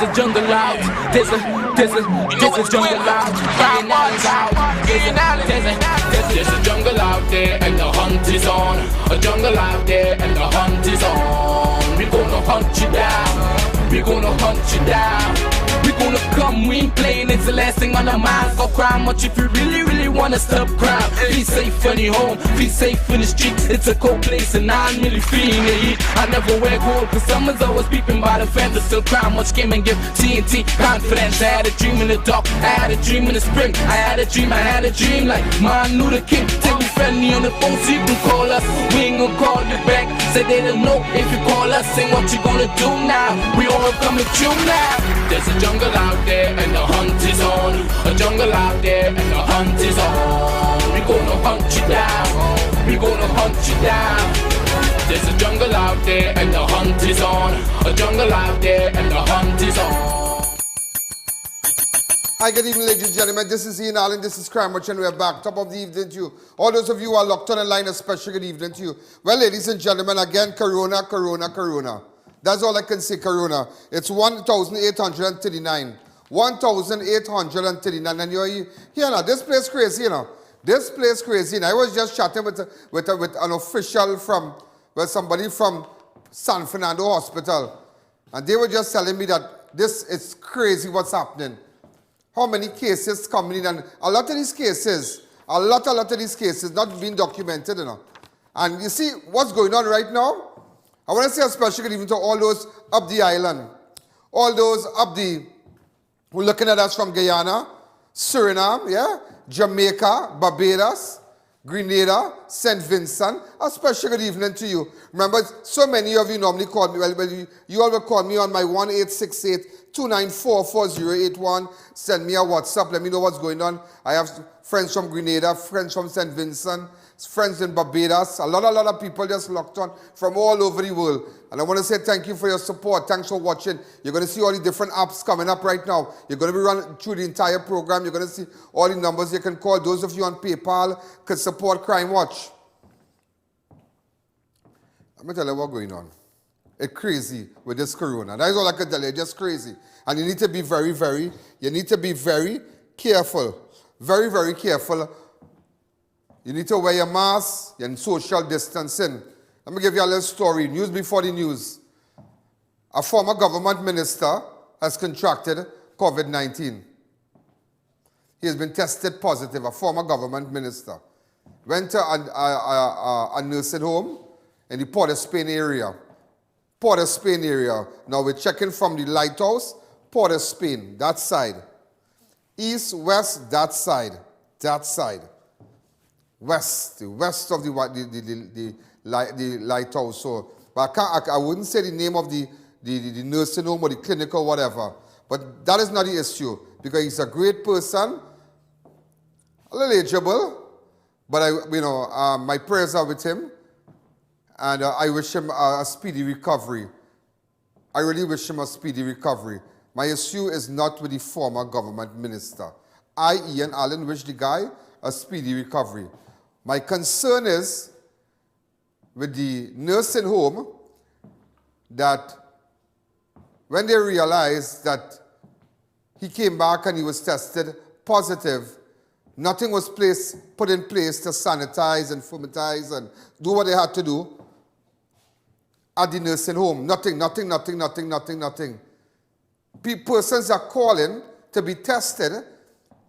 a jungle out. There's a jungle out. There's a jungle out there and the hunt is on. A jungle out there and the hunt is on. We gonna hunt you down. We gonna hunt you down. We gonna come, we ain't playing, it's the last thing on our minds. Go crime much if you really wanna stop crime. Be safe in your home, be safe in the streets. It's a cold place and I'm really feeling the heat. I never wear gold cause someone's always peeping by the fence. But still crime much came and give TNT confidence. I had a dream in the dark, I had a dream in the spring. I had a dream like Martin Luther King. Take me friendly on the phone so you can call us. We ain't gonna call you back. Say they don't know if you call us. Say what you gonna do now. We all coming true now. There's a jungle out there and the hunt is on. A jungle out there and the hunt is on. We gonna hunt you down. We gonna hunt you down. There's a jungle out there and the hunt is on. A jungle out there and the hunt is on. Hi, good evening, ladies and gentlemen. This is I.A.N. This is Crime Watch, and we are back. Top of the evening to you. All those of you who are locked on the line, a special good evening to you. Well, ladies and gentlemen, again, Corona. That's all I can say, Corona. It's 1,839. 1,839. And you're here now. This place crazy, you know. This place crazy. And I was just chatting with an official from, well, somebody from San Fernando Hospital. And they were just telling me that this is crazy what's happening. How many cases coming in, and a lot of these cases, a lot of these cases not being documented, you know. And you see what's going on right now? I want to say a special good evening to all those up the island, all those up the, who are looking at us from Guyana, Suriname, yeah, Jamaica, Barbados, Grenada, St. Vincent. A special good evening to you. Remember, so many of you normally call me, well you all will call me on my 1-868-294-4081. Send me a WhatsApp. Let me know what's going on. I have friends from Grenada, friends from St. Vincent, friends in Barbados. A lot of people just locked on from all over the world. And I want to say thank you for your support. Thanks for watching. You're going to see all the different apps coming up right now. You're going to be running through the entire program. You're going to see all the numbers you can call. Those of you on PayPal can support Crime Watch. Let me tell you what's going on. It's crazy with this corona. That is all I can tell you. It's just crazy. And you need to be very careful. Very careful. You need to wear your mask and social distancing. Let me give you a little story. News before the news. A former government minister has contracted COVID-19. He has been tested positive, a former government minister. Went to a nursing home in the Port of Spain area. Now we're checking from the lighthouse, Port of Spain, that side. East, west, that side. West, the west of the lighthouse. So, but I wouldn't say the name of the nursing home or the clinic or whatever. But that is not the issue, because he's a great person, a little ageable, but my prayers are with him, and I wish him a speedy recovery. I really wish him a speedy recovery. My issue is not with the former government minister. I.A.N. wish the guy a speedy recovery. My concern is with the nursing home, that when they realized that he came back and he was tested positive, nothing was put in place to sanitize and fumitize and do what they had to do at the nursing home. Nothing. Persons are calling to be tested,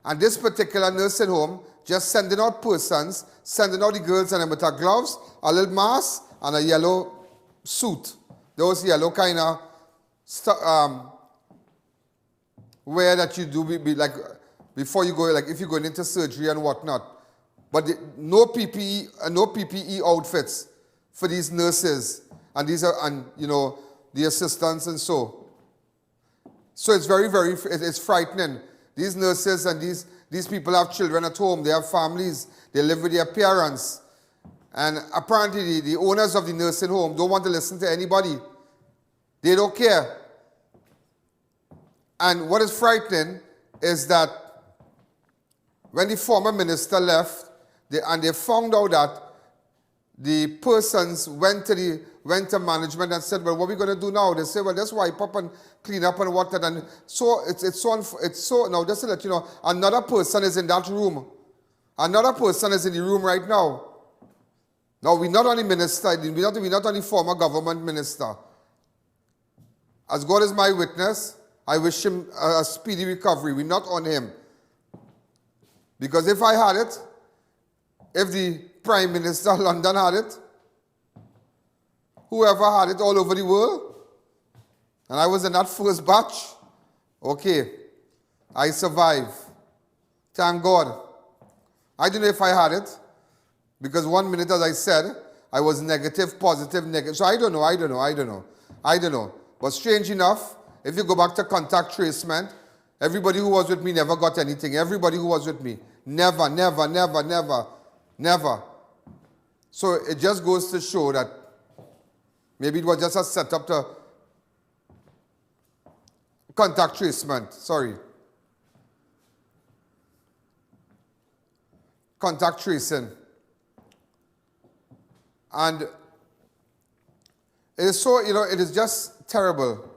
and this particular nursing home just sending out persons, sending out the girls and them with gloves, a little mask, and a yellow suit. Those yellow kind of wear that you do be like before you go, like if you're going into surgery and whatnot. But no PPE outfits for these nurses, and these are, and the assistants and so. So it's it's frightening. These nurses and these people have children at home. They have families. They live with their parents. And apparently the owners of the nursing home don't want to listen to anybody. They don't care. And what is frightening is that when the former minister left, they found out that the persons went to management and said, well, what are we going to do now? They say, well, just wipe up and clean up and whatnot. And so it's so now just to let you know, another person is in that room. Another person is in the room right now. Now we're not only minister, we're not only former government minister. As God is my witness, I wish him a speedy recovery. We're not on him. Because if I had it, if the Prime Minister of London had it, whoever had it all over the world, and I was in that first batch, okay, I survived. Thank God. I don't know if I had it, because 1 minute, as I said, I was negative, positive, negative. So I don't know. But strange enough, if you go back to contact tracement, everybody who was with me never got anything. Everybody who was with me. Never. So it just goes to show that maybe it was just a setup to contact tracement. Sorry. Contact tracing. And it is so, it is just terrible.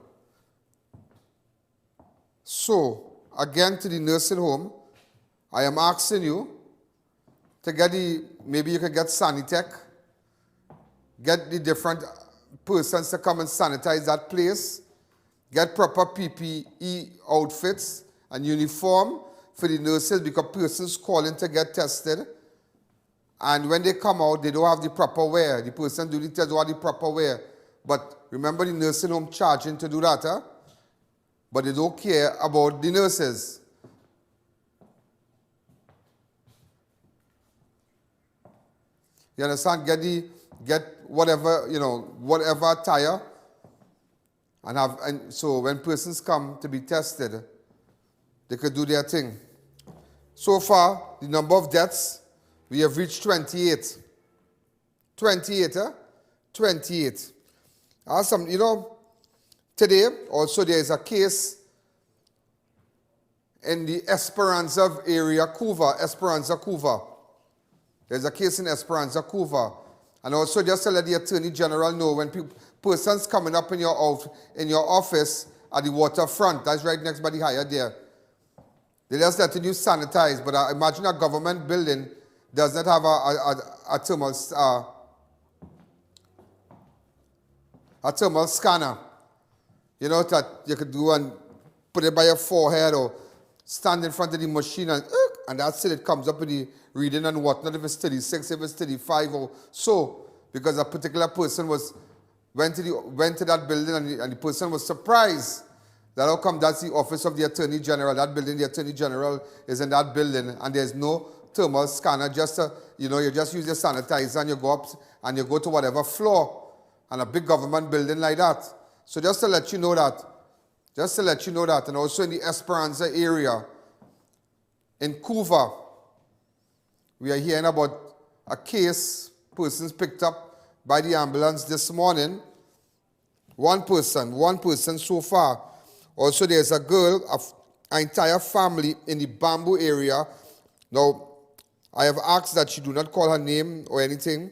So, again to the nursing home, I am asking you to get maybe you can get Sanitech, get the different persons to come and sanitize that place, get proper PPE outfits and uniform for the nurses because persons calling to get tested. And when they come out, they don't have the proper wear. The person do the test don't have the proper wear. But remember the nursing home charging to do that, huh? But they don't care about the nurses. You understand? Get whatever, whatever attire. And so when persons come to be tested, they could do their thing. So far, the number of deaths, we have reached 28. 28, huh? 28. Awesome. Today, also there is a case in the Esperanza area, COUVA, COUVA. There's a case in Esperanza, COUVA. And also just to let the Attorney General know, when persons coming up in your office at the waterfront, that's right next by the higher there, they just letting you sanitize. But I imagine a government building does not have a thermal scanner. That you could do and put it by your forehead or stand in front of the machine and that's it. It comes up with the reading and whatnot, if it's 36, if it's 35 or so. Because a particular person went to that building and the person was surprised that how come that's the office of the Attorney General. That building, the Attorney General is in that building and there's no thermal scanner. You just use your sanitizer and you go up and you go to whatever floor and a big government building like that. So just to let you know that. And also in the Esperanza area, in COUVA, we are hearing about a case, persons picked up by the ambulance this morning. One person so far. Also there's a girl, an entire family in the Bamboo area. Now, I have asked that she do not call her name or anything.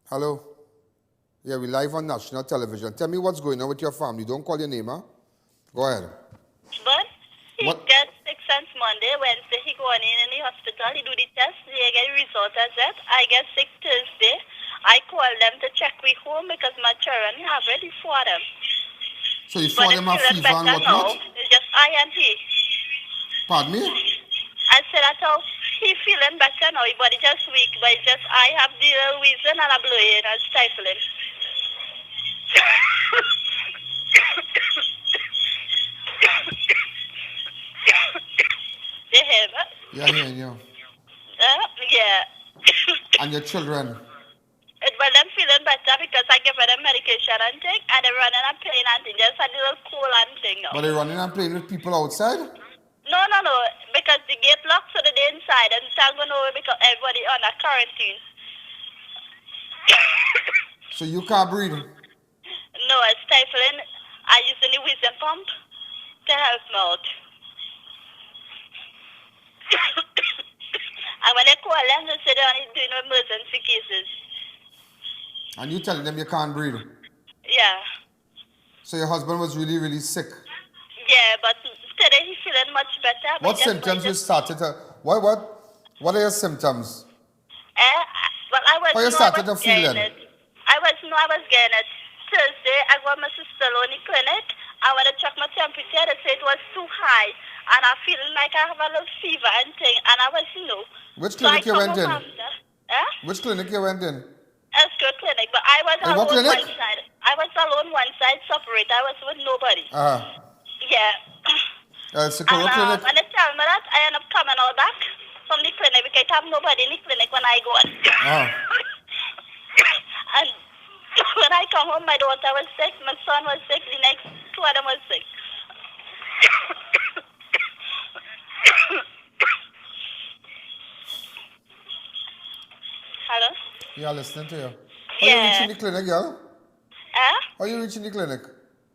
Hello? Yeah, we're live on national television. Tell me what's going on with your family. Don't call your name, huh? Go ahead. But he gets 6 since Monday. Wednesday, he go in the hospital. He do the test. They get the result as that. I get sick Thursday. I call them to check we home because my children have ready for them. So you for them have fever and whatnot? It's just I.A.N. Pardon me? I said I thought he feeling better now, but it's just weak. But it's just I have the wheezing and a blowing and stifling. You hear me? Yeah, I hear you. Yeah. And your children? Well, them feeling better because I give them medication and thing, and they're running and playing and thing, just a little cool and thing now. But they're running and playing with people outside? No, because the gate locked so they're inside, and thank God because everybody on a quarantine. So you can't breathe? I was stifling. I used the wheezing pump to help me out. And when they call them, they say they're only doing emergency cases. And you telling them you can't breathe. Yeah. So your husband was really, really sick. Yeah, but today he's feeling much better. What symptoms you started to, what are your symptoms? Well, I was How you started to feel getting it? I was getting it. Thursday, I got my sister in the clinic. I went to check my temperature. They said it was too high. And I feel like I have a little fever and thing. And I was, Which clinic you went in? After. Which clinic you went in? Escrow clinic. But I was what alone clinic? one side. I was alone one side, separate. I was with nobody. Yeah. COUVA clinic? And they tell me that I end up coming out back from the clinic because I have nobody in the clinic when I go on. And when I come home, my daughter was sick, my son was sick, the next two of them was sick. Hello? Yeah, listening to you. How you reaching the clinic, girl? How you reaching the clinic?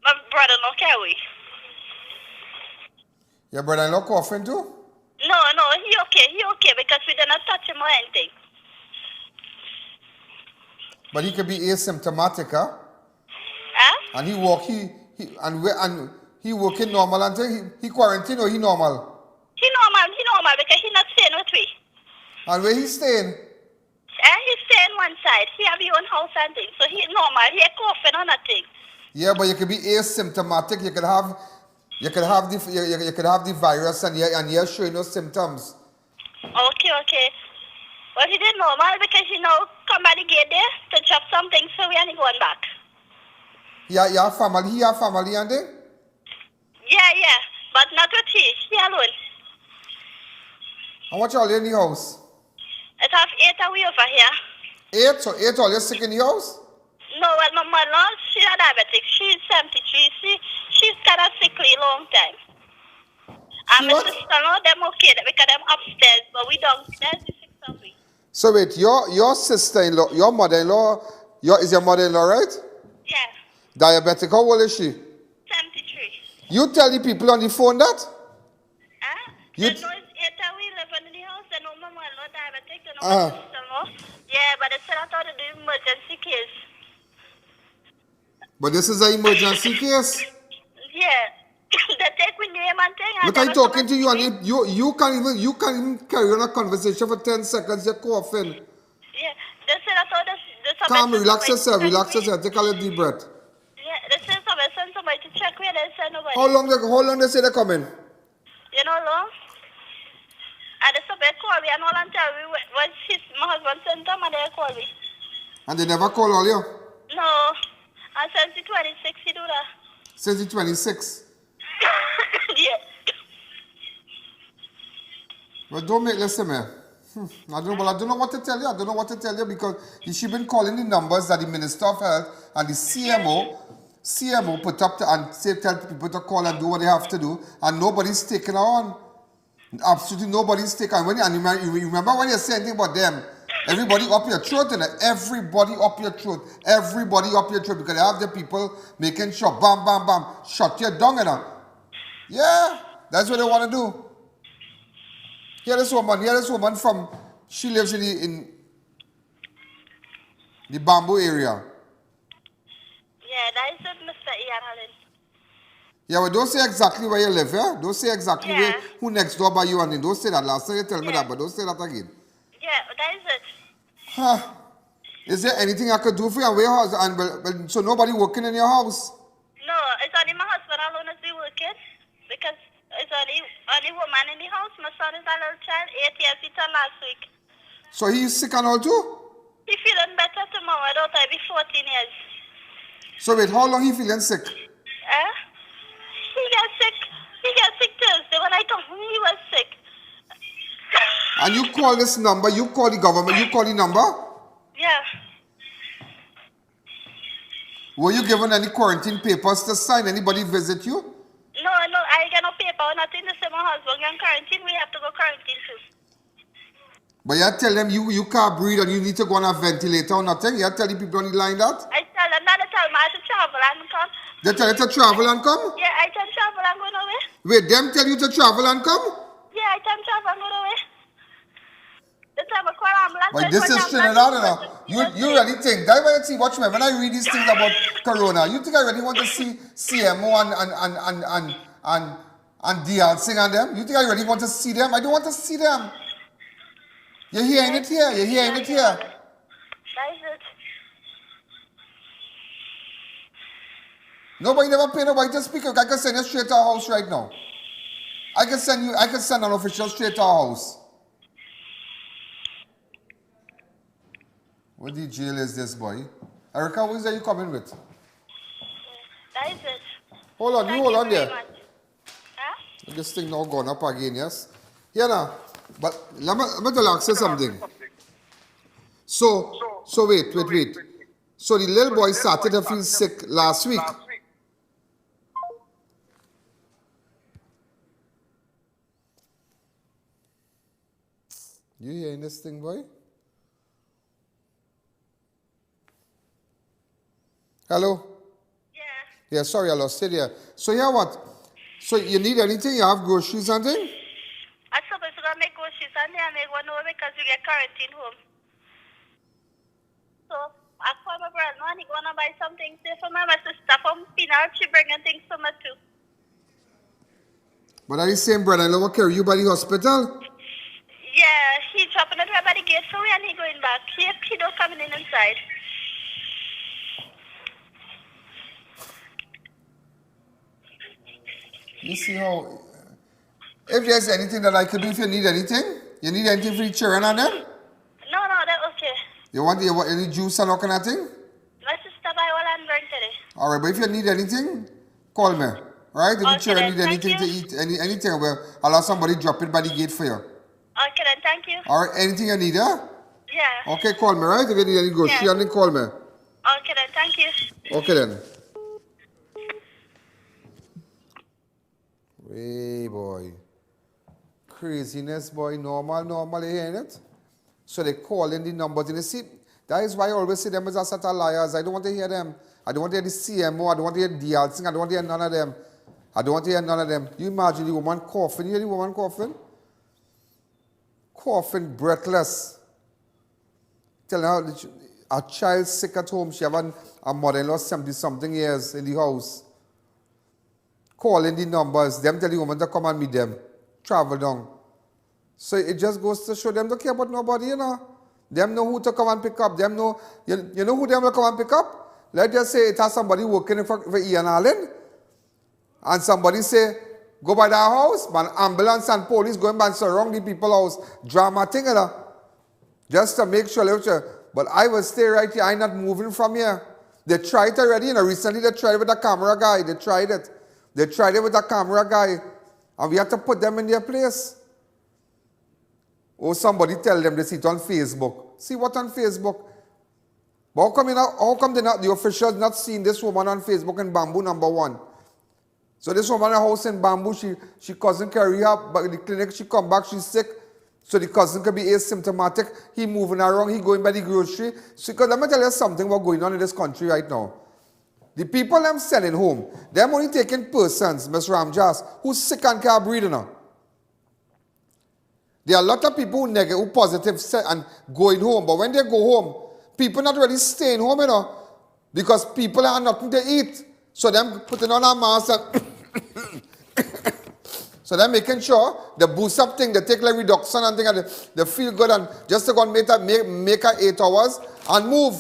My brother-in-law carry. Your brother-in-law coughing too? No, he okay because we did not touch him or anything. But he could be asymptomatic, huh? And he working normal until he quarantine or he normal? He normal because he not staying with me. And where he staying? He's staying one side. He have his own house and things. So he normal. He coughing or nothing. Yeah, but you could be asymptomatic. You could have the virus and you're showing no symptoms. Okay. But he did normal because he now come by the gate there to chop something, so we ain't going back. Yeah, he have family and thing? Yeah. But not with he alone. And what y'all in the house? It have 8 away over here. 8? So 8 all you sick in the house? No, well, my mother, she's a diabetic. She's 73. She's kind of sickly long time. And my sister-in-law, them okay because them upstairs, but we downstairs, we sick something. So wait, your sister-in-law, your mother-in-law, is your mother-in-law, right? Yeah. Diabetic, how old is she? 73. You tell the people on the phone that? They know it's 8 away, 11 in the house, they know my mother-in-law diabetic, they know my sister-in-law. Yeah, but they said I thought to do emergency case. But this is an emergency case? Yeah. They take my name and thing. Look, I'm talking to you and you can't even carry on a conversation for 10 seconds, you're coughing. Yeah, they said I thought this Calm, relax yourself, take a little deep breath. Yeah, they said somebody to check where they said nobody. How long they say they're coming? You know long? And they said they call me and all and tell me when my husband sent them and they call me. And they never call all you? No. And since the 26th he do that. Since the 26th? Yeah. Well, don't make, listen, man. I don't know what to tell you. Because she been calling the numbers that the Minister of Health and the CMO put up and tell people to call and do what they have to do, and nobody's taking her on. Absolutely nobody's taking her on. And you remember when you said anything about them, everybody up your throat, everybody up your throat, because they have the people making sure, bam, bam, bam, shut your down, Yeah, that's what they want to do. Here this woman from, she lives in the Bamboo area. Yeah, that is it, Mr. I.A.N. Yeah, well, don't say exactly where you live, yeah? Don't say exactly who next door by you and then. Don't say that. Last time you tell me that, but don't say that again. Yeah, that is it. Is there anything I could do for you? And so nobody working in your house? No, it's only my husband alone is working because it's only woman in the house. My son is a little child, 8 years, he turned last week. So he's sick and all too? He feeling better tomorrow. I don't be 14 years. So wait, how long he feeling sick? He got sick. He got sick Thursday. When I come home, he was sick. And you call this number, you call the government, you call the number? Yeah. Were you given any quarantine papers to sign? Anybody visit you? No, I got no paper or nothing to say my husband in quarantine. We have to go quarantine too. But you tell them you can't breathe and you need to go on a ventilator or nothing? You tell the people on the line that? I tell them not to tell me I have to travel and come. They tell you to travel and come? Yeah, I can travel and go away. Wait, them tell you to travel and come? Yeah, I can travel and go away. The time I call ambulance. But this is Trinidad, you know. You really think, that's why I see, watch me, when I read these things about Corona, you think I really want to see CMO and DL sing on them? You think I really want to see them? I don't want to see them. You're hearing it here, you're hearing it here. That is it. Nobody never pay nobody to speak. I can send you straight to our house right now. I can send an official straight to our house. What the jail is this, boy? Erica, who is that you coming with? That is it. Hold on, Thank you hold on very there. much. Huh? This thing now gone up again, yes? Yeah, now. But let me ask you something. So wait. So the little boy started to feel sick last week. You hearing this thing, boy? Hello? Yeah. Yeah, sorry, I lost it here. So yeah, what? So you need anything? You have groceries and thing? I'm supposed to go make groceries and then I go over because we get quarantine home. So I call my brother and he gonna buy something for my sister from Pinal. She bringing things for me too. But are the same brother-in-law will carry you by the hospital? Yeah, he dropping it right by the gate for me and he going back. He don't coming in inside. You see how, if there's anything that I could do, if you need anything for the children and them? No, that's okay. You want any juice and all kind of thing? My sister buy all I'm going today. All right, but if you need anything, call me. Right? If the Okay, children need then, anything thank to you. eat, anything, I'll have somebody drop it by the gate for you. Okay then, thank you. All right, anything you need, huh? Yeah. Okay, call me, right? If you need any grocery, Yeah. and then call me. Okay then, thank you. Okay then. Hey boy. Craziness, boy. Normal, you hearing it? So they call in the numbers, and you see, that is why I always say them as a set of liars. I don't want to hear them. I don't want to hear the CMO, I don't want to hear DL sing, I don't want to hear none of them. I don't want to hear none of them. You imagine the woman coughing, you hear the woman coughing? Coughing, breathless. Telling her a child sick at home, she have a mother-in-law 70-something years in the house. Calling the numbers, them tell the woman to come and meet them. Travel down. So it just goes to show them don't care about nobody, you know. Them know who to come and pick up. Them know, you know who them will come and pick up? Let's just say it has somebody working for I.A.N. And somebody say, go by that house, but ambulance and police going by and surround the people's house. Drama thing, you know. Just to make sure. But I will stay right here. I'm not moving from here. They tried it already, you know. Recently they tried it with a camera guy. They tried it. They tried it with a camera guy. And we have to put them in their place. Or somebody tell them they see it on Facebook. See what on Facebook? But how come the officials not seeing this woman on Facebook in Bamboo #1? So this woman in a house in Bamboo, she cousin carry her back to the clinic, she come back, she's sick. So the cousin could be asymptomatic. He moving around, he going by the grocery. So, because let me tell you something what's going on in this country right now. The people them sending home, them only taking persons, Ms. Ramjas, who's sick and can't breathe now. There are a lot of people who positive and going home, but when they go home, people not really staying home, you know, because people have nothing to eat. So them putting on a mask and so they're making sure the boost up thing, they take like reduction and thing, and they feel good and just to go and make 8 hours and move.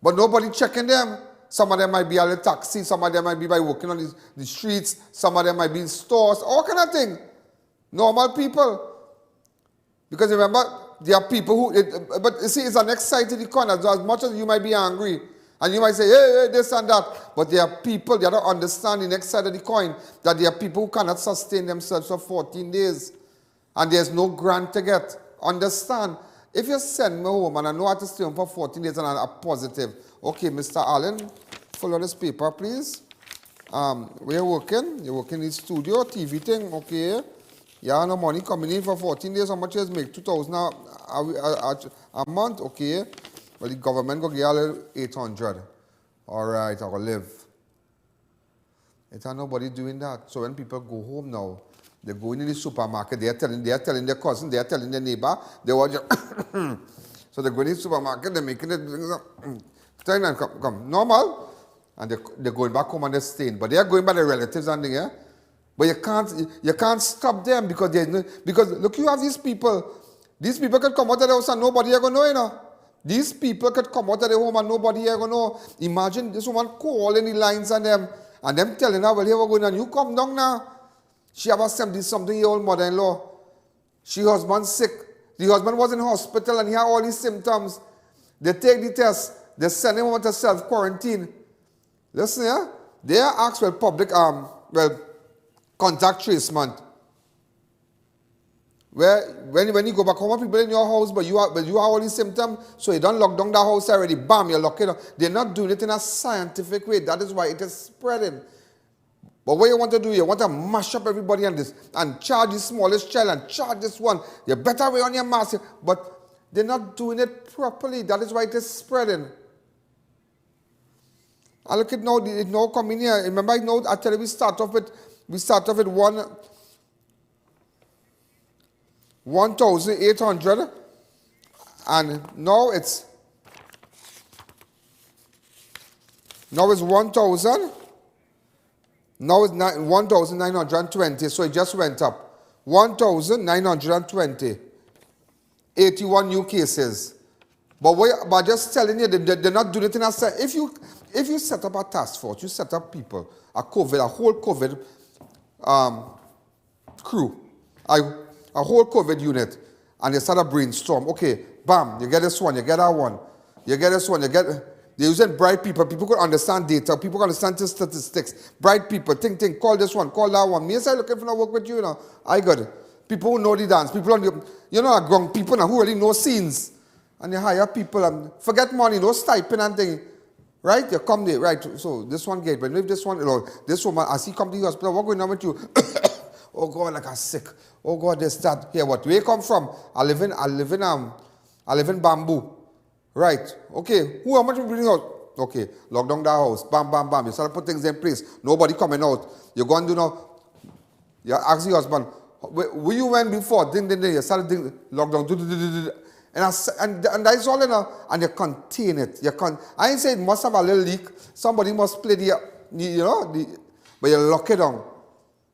But nobody checking them. Some of them might be at a taxi, some of them might be by walking on the streets, some of them might be in stores, all kind of thing. Normal people. Because remember, there are people who, but you see, it's an excited economy. As much as you might be angry, and you might say, hey, this and that, but there are people, they don't understand the next side of the coin, that there are people who cannot sustain themselves for 14 days, and there's no grant to get. Understand? If you send me home, and I know how to stay home for 14 days, and I'm positive, okay, Mr. Allen, follow this paper, please. Where you working? You're working in the studio, TV thing, okay. You have no money coming in for 14 days, how much you make? 2,000 a month, okay. Well, the government will give you 800. All right, I'll live. It's not nobody doing that. So when people go home now, they go into the supermarket, they are telling their cousin, they are telling their neighbor, they want just so they go in the supermarket, they're making it turn and come. Normal. And they're going back home and they're staying. But they are going by their relatives and things, yeah? But you can't stop them because look, you have these people. These people could come out of the house and nobody ever know, you know. These people could come out of the home and nobody ever know. Imagine this woman calling the lines on them and them telling her, well, here we're going on. You come down now. She have a 70-something-year-old mother-in-law. She husband sick. The husband was in hospital and he had all these symptoms. They take the test. They send him over to self-quarantine. Listen, yeah? They are asked, contact trace month. Where when you go back home, people in your house, but you have all these symptoms, so you don't lock down the house already. Bam, you lock it up. They're not doing it in a scientific way. That is why it is spreading. But what you want to do, you want to mash up everybody on this and charge the smallest child and charge this one. You better wear on your mask. But they're not doing it properly. That is why it is spreading. I look at now, it now come in here. Remember, I tell you we start off with 1,800 and now it's 1,000. Now it's 1,920, so it just went up. 1,920. 81 new cases. But just telling you, they're not doing it in a sense. If you set up a task force, you set up people, a whole COVID crew, a whole COVID unit, and they start a brainstorm. Okay, bam, you get this one, you get that one, you get this one, they're using bright people. People could understand data, people could understand statistics. Bright people, think, call this one, call that one. Me and I looking for work with you, you know. I got it. People who know the dance, people on the, you know, grown people now who really know scenes. And you hire people and forget money, no stipend and thing. Right? You come there, right? So this one get, but if this one, you know, this woman, as he come to the hospital, what going on with you? Oh God, like I'm sick. Oh God, this, that. Here, what? Where you come from? I live in Bamboo. Right. Okay. How much you bring out? Okay. Lock down the house. Bam, bam, bam. You start to put things in place. Nobody coming out. You go and do now. You ask your husband, where you went before? Ding. You start to lock down. And that's all, you know. And you contain it. I ain't say it must have a little leak. Somebody must play but you lock it down.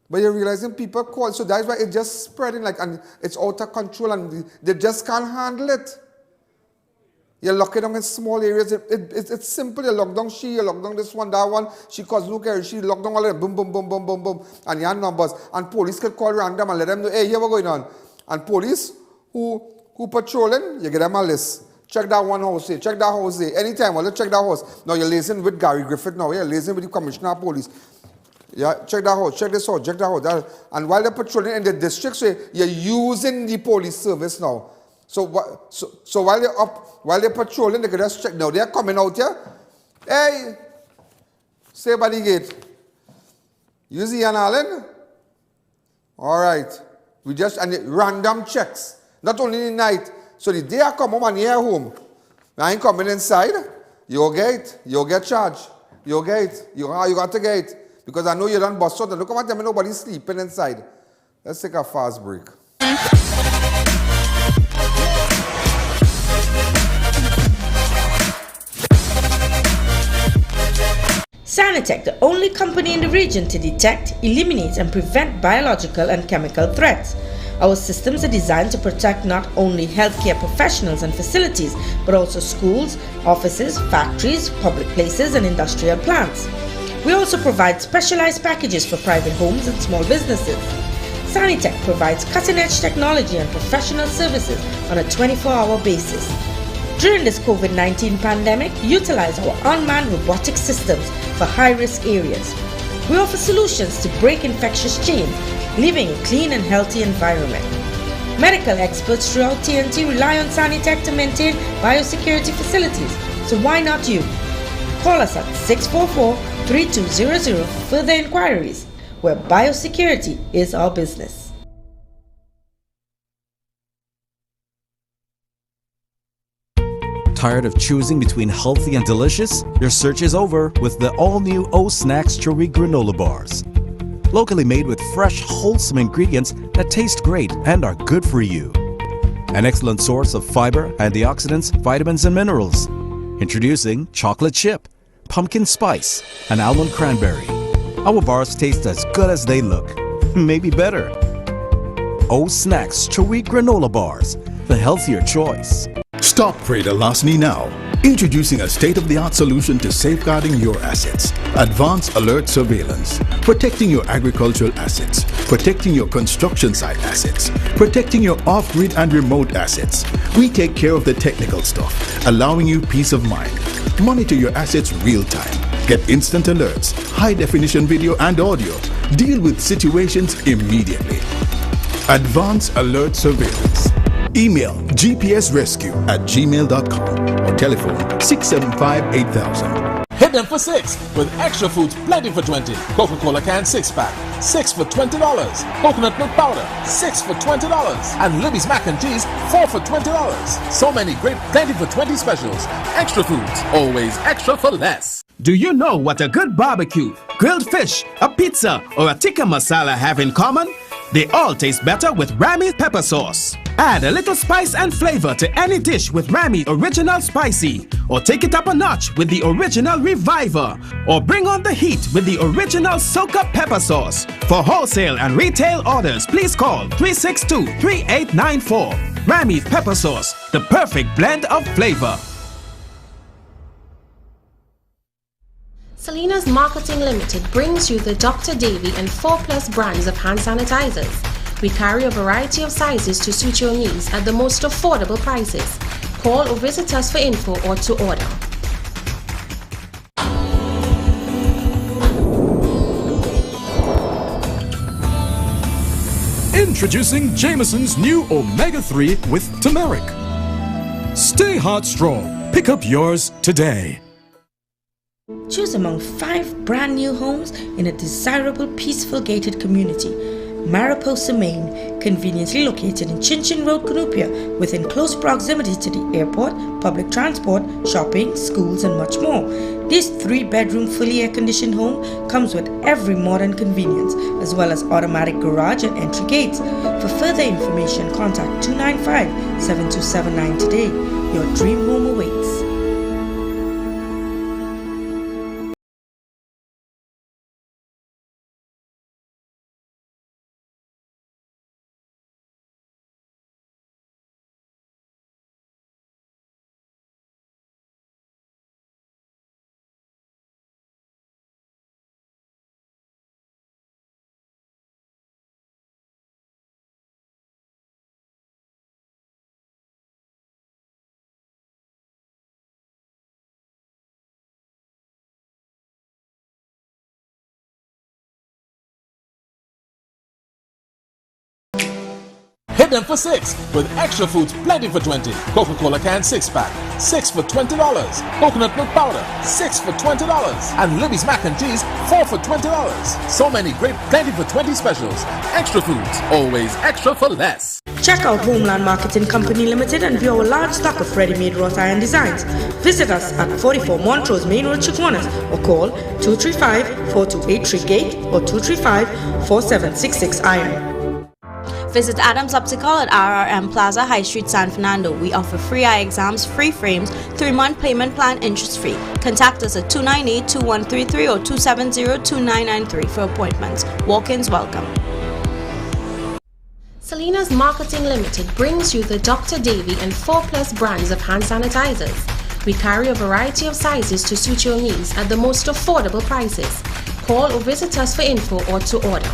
But you're realizing people call. So that's why it's just spreading and it's out of control and they just can't handle it. You lock it down in small areas. It's simple. You lock down you lock down this one, that one. She calls look here, she lock down all of them. Boom, boom, boom, boom, boom, boom. And you have numbers. And police can call random and let them know, hey, here what's going on. And police who patrolling, you get them a list. Check that one house here, check that house there. Anytime, well, let's check that house. Now you're liaising with Gary Griffith now. You're liaising with the commissioner of police. Yeah, check that house, check this house, check that house. And while they're patrolling in the district, so you're using the police service now. So while they're patrolling, they can just check. Now they're coming out here. Hey, stay by the gate. You see I.A.N Allen? All right. And random checks. Not only in the night. So the day I come home and you're home, I ain't coming inside. You'll get charged. You'll get it. You got to get it. Because I know you done bust out. Look at them, nobody's sleeping inside. Let's take a fast break. Sanitec, the only company in the region to detect, eliminate and prevent biological and chemical threats. Our systems are designed to protect not only healthcare professionals and facilities, but also schools, offices, factories, public places and industrial plants. We also provide specialized packages for private homes and small businesses. Sanitec provides cutting-edge technology and professional services on a 24-hour basis. During this COVID-19 pandemic, utilize our unmanned robotic systems for high-risk areas. We offer solutions to break infectious chains, living a clean and healthy environment. Medical experts throughout TNT rely on Sanitec to maintain biosecurity facilities, so why not you? Call us at 644-3200 for further inquiries, where biosecurity is our business. Tired of choosing between healthy and delicious? Your search is over with the all-new O Snacks Chewy Granola Bars. Locally made with fresh, wholesome ingredients that taste great and are good for you. An excellent source of fiber, antioxidants, vitamins, and minerals. Introducing chocolate chip, pumpkin spice, and almond cranberry. Our bars taste as good as they look, maybe better. O Snacks Chewy Granola Bars, the healthier choice. Stop Pray Lost Me now. Introducing a state-of-the-art solution to safeguarding your assets. Advanced Alert Surveillance. Protecting your agricultural assets. Protecting your construction site assets. Protecting your off-grid and remote assets. We take care of the technical stuff, allowing you peace of mind. Monitor your assets real-time. Get instant alerts, high-definition video and audio. Deal with situations immediately. Advanced Alert Surveillance. Email gpsrescue@gmail.com or telephone 675-8000. Hit them for 6 with extra foods plenty for 20. Coca-Cola can 6-pack, 6 for $20. Coconut milk powder, 6 for $20. And Libby's mac and cheese, 4 for $20. So many great plenty for 20 specials. Extra foods, always extra for less. Do you know what a good barbecue, grilled fish, a pizza, or a tikka masala have in common? They all taste better with Rami's pepper sauce. Add a little spice and flavor to any dish with Rami Original Spicy, or take it up a notch with the Original Reviver, or bring on the heat with the Original Soak Up Pepper Sauce. For wholesale and retail orders, please call 362-3894. Rami's Pepper Sauce, the perfect blend of flavor. Selena's Marketing Limited brings you the Dr. Davy and 4+ brands of hand sanitizers. We carry a variety of sizes to suit your needs at the most affordable prices. Call or visit us for info or to order. Introducing Jameson's new Omega-3 with turmeric. Stay heart strong. Pick up yours today. Choose among 5 brand new homes in a desirable, peaceful gated community. Mariposa, Maine, conveniently located in Chin Chin Road, Cunupia, within close proximity to the airport, public transport, shopping, schools, and much more. This 3-bedroom, fully air-conditioned home comes with every modern convenience, as well as automatic garage and entry gates. For further information, contact 295-7279 today. Your dream home awaits. Hit them for 6 with extra foods plenty for 20. Coca-Cola can 6-pack, 6 for $20. Coconut milk powder, 6 for $20. And Libby's mac and cheese, 4 for $20. So many great plenty for 20 specials. Extra foods, always extra for less. Check out Homeland Marketing Company Limited and view our large stock of ready-made wrought iron designs. Visit us at 44 Montrose Main Road, Chaguanas, or call 235-4283 Gate or 235-4766 Iron. Visit Adams Optical at RRM Plaza, High Street, San Fernando. We offer free eye exams, free frames, 3-month payment plan, interest-free. Contact us at 298-2133 or 270-2993 for appointments. Walk-ins welcome. Selena's Marketing Limited brings you the Dr. Davy and 4+ brands of hand sanitizers. We carry a variety of sizes to suit your needs at the most affordable prices. Call or visit us for info or to order.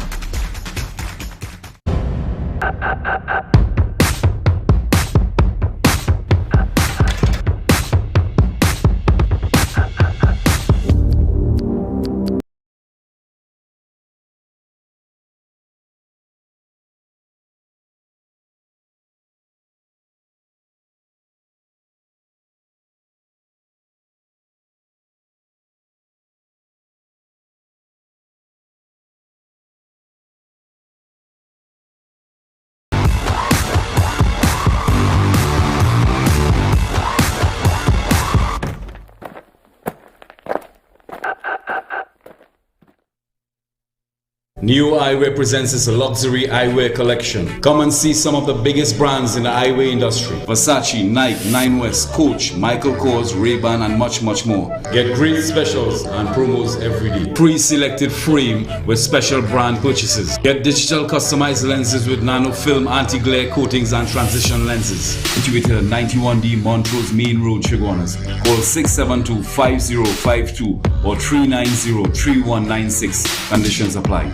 New Eyewear presents its luxury eyewear collection. Come and see some of the biggest brands in the eyewear industry. Versace, Nike, Nine West, Coach, Michael Kors, Ray-Ban and much more. Get great specials and promos every day. Pre-selected frame with special brand purchases. Get digital customized lenses with nano film, anti-glare coatings and transition lenses. Situated at 91D Montrose Main Road, Chaguanas. Call 672-5052 or 390-3196. Conditions apply.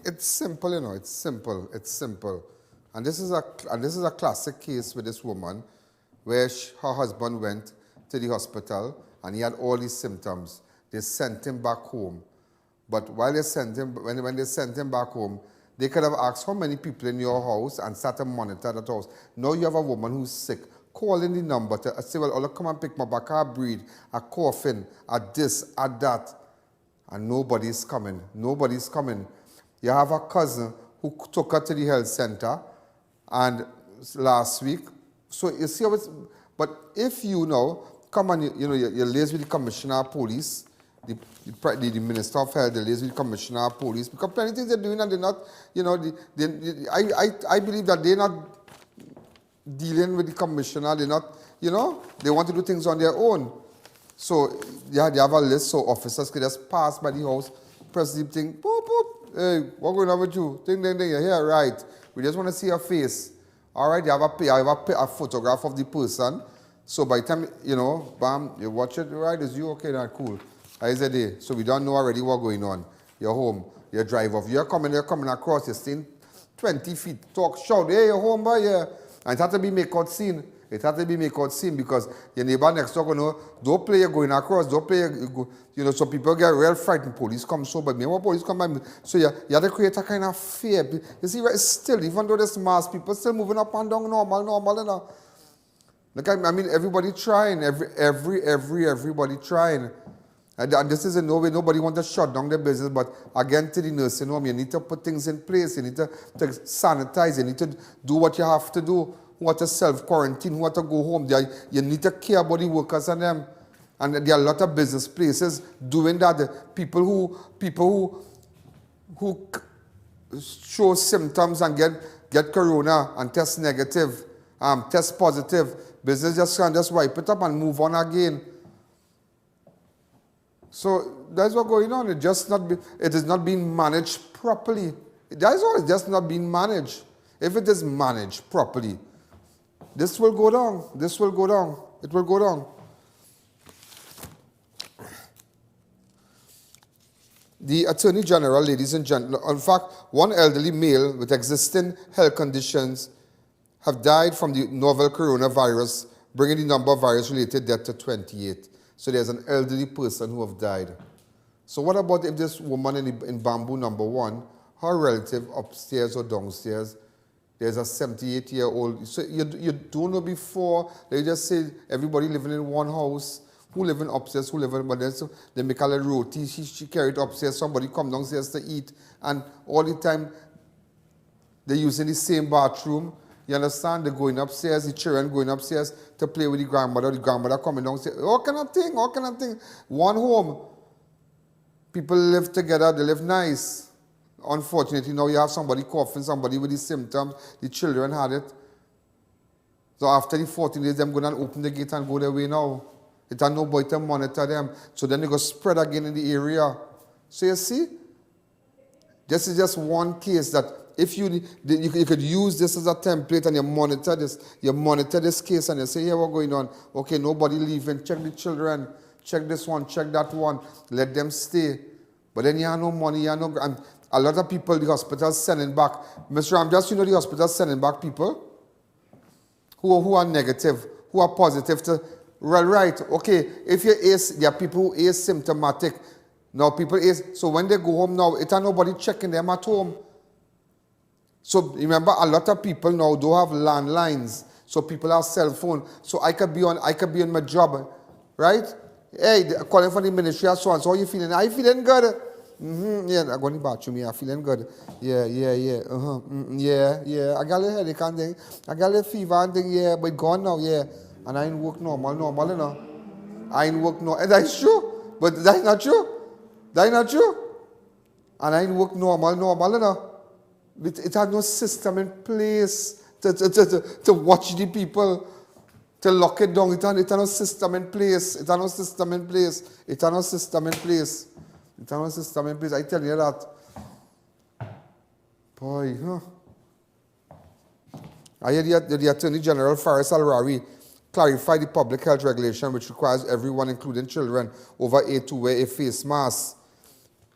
It's simple, you know. It's simple. It's simple, and this is a classic case with this woman, where her husband went to the hospital and he had all these symptoms. They sent him back home, but while they sent him, when they sent him back home, they could have asked how many people in your house and sat and monitor that house. Now you have a woman who's sick. Call in the number to say, well, I'll come and pick my back. I breathe, I coughing, at this, at that, and nobody's coming. Nobody's coming. You have a cousin who took her to the health center and last week. So you see how it's, but if you know, come on, you know, you're liaised with the commissioner of police, the minister of health, they're liaised with the commissioner of police, because plenty of things they're doing and they're not, you know, I believe that they're not dealing with the commissioner, they're not, you know, they want to do things on their own. So they have a list, so officers can just pass by the house, press the thing, boop, boop. Hey, what's going on with you? Ding, ding, ding, you're here, right. We just want to see your face. All right, you have a photograph of the person. So by the time, you know, bam, you watch it, right, is you okay, now, cool. How is the day? So we don't know already what's going on. You're home, you drive off. You're coming across, you're staying 20 feet, talk, shout, hey, you're home, boy, yeah. And it had to be make out scene. It had to be make out scene because your neighbor next door, you know, don't play, you're going across, don't play, you know, so people get real frightened. Police come so, but when police come by, so you have to create a kind of fear. You see, right, still, even though there's mass, people still moving up and down normal, you know. Like, I mean, everybody trying, everybody trying. And this is in no way, nobody wants to shut down their business, but again, to the nursing home, you need to put things in place, you need to sanitize, you need to do what you have to do. Who want to self-quarantine, who want to go home. You need to care about the workers and them. And there are a lot of business places doing that. The people who show symptoms and get corona and test negative, test positive, business just can just wipe it up and move on again. So that's what's going on. It is not being managed properly. That's all. It's just not being managed. If it is managed properly, this will go down. This will go down. It will go down. The Attorney General, ladies and gentlemen, in fact, one elderly male with existing health conditions have died from the novel coronavirus, bringing the number of virus-related deaths to 28. So there's an elderly person who have died. So what about if this woman in Bamboo number 1, her relative upstairs or downstairs, there's a 78-year-old. So you don't know before. They just say everybody living in one house. Who live in upstairs, who live in, but then so they make a little roti. She carried upstairs. Somebody come downstairs to eat. And all the time, they're using the same bathroom. You understand? They're going upstairs. The children going upstairs to play with the grandmother coming downstairs. All kind of thing. One home. People live together. They live nice. Unfortunately, now you have somebody coughing, somebody with these symptoms. The children had it. So after the 14 days, them going to open the gate and go their way now. It had nobody to monitor them. So then they go spread again in the area. So you see, this is just one case that if you could use this as a template and you monitor this case and you say, yeah, what's going on? Okay, nobody leaving. Check the children. Check this one. Check that one. Let them stay. But then you have no money. You have no... And a lot of people, the hospital sending back. Mr. Ramjas, you know the hospital sending back people who are negative, who are positive to... Well, right, okay, if there are people who are asymptomatic. Now people so when they go home now, it ain't nobody checking them at home. So remember, a lot of people now don't have landlines. So people have cell phone. So I could be on my job, right? Hey, calling from the ministry and so on. So how you feeling? Are you feeling good? Yeah, I'm going to the bathroom. Yeah, feeling good. Yeah. Yeah. I got a headache and thing. I got a fever and thing. Yeah, but gone now. Yeah. and I ain't work normal, you know. I ain't work normal. And that's true, but that's not true. That's not true. And I ain't work normal, you know. It had no system in place to watch the people, to lock it down. It had no system in place. It had no system in place. It had no system in place. It had no system in place. I tell you that. Boy, huh? I hear the Attorney General Faris Al-Rawi clarify the public health regulation which requires everyone, including children over 8, to wear a face mask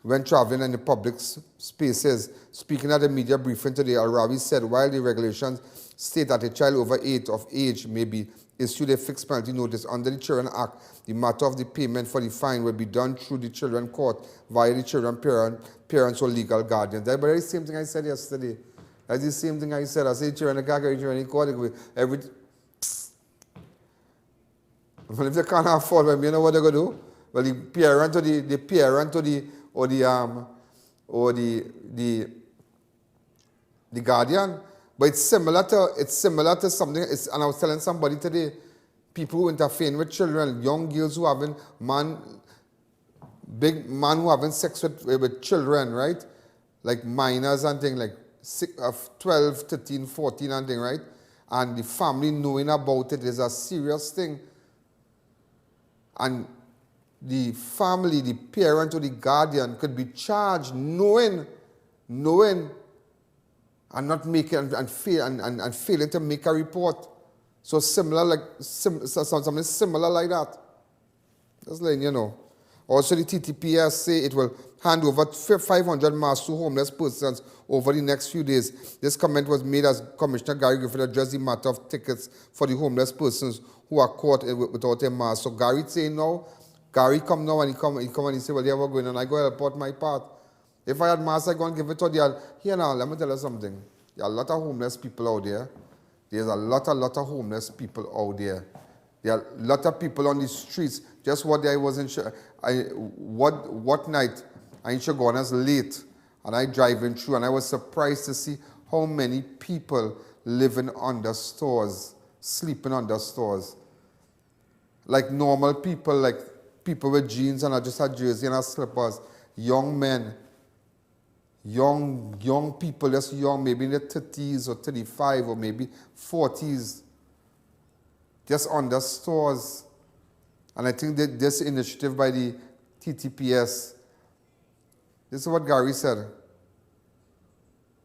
when traveling in the public spaces. Speaking at a media briefing today, Al-Rawi said while the regulations state that a child over 8 of age may be issued a fixed penalty notice under the Children Act, the matter of the payment for the fine will be done through the Children Court via the children parents or legal guardians. That's the same thing I said yesterday. That's the same thing I said. I said children can't carry children in court. If they can't afford them, you know what they're going to do? Well, the parent or the guardian. But it's similar to something. And I was telling somebody today, people who interfere with children, young girls who having big man who having sex with children, right? Like minors and things like 12, 13, 14 and things, right? And the family knowing about it is a serious thing. And the family, the parent or the guardian could be charged knowing and not making and failing to make a report. So something similar like that. Just letting you know. Also, the TTPS say it will hand over 500 masks to homeless persons over the next few days. This comment was made as Commissioner Gary Griffith addressed the matter of tickets for the homeless persons who are caught without a mask. So Gary saying now, Gary come now and he come and he say, well, yeah, we're going and I go help out my part. If I had masks, I go and give it to the here now, let me tell you something. There are a lot of homeless people out there. There's a lot of homeless people out there. There are a lot of people on the streets. Just what day I wasn't sure. What night I ain't sure gone as late and I driving through and I was surprised to see how many people living under stores, sleeping under stores. Like normal people, like people with jeans and just a jersey and a slippers, young men, young people, just young, maybe in their 30s or 35 or maybe 40s, just under stores. And I think that this initiative by the TTPS, this is what Gary said.